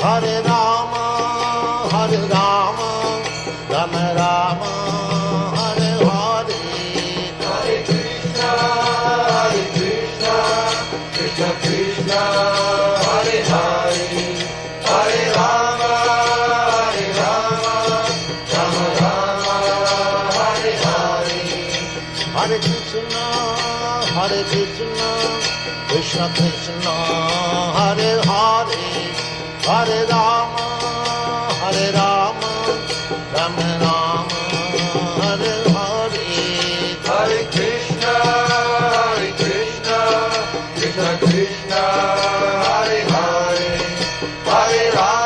Hare Rama, Rama Rama, Hare Hare, Hare Krishna, Krishna Krishna, Hare Hare, Hare Rama, Rama Rama, Hare Hare. Hare Krishna, Krishna Krishna, Hare Hare, Hare Rama, Rama Rama, Hare Hare. Hare Krishna, Krishna Krishna, Hare Hare, Hare Rama.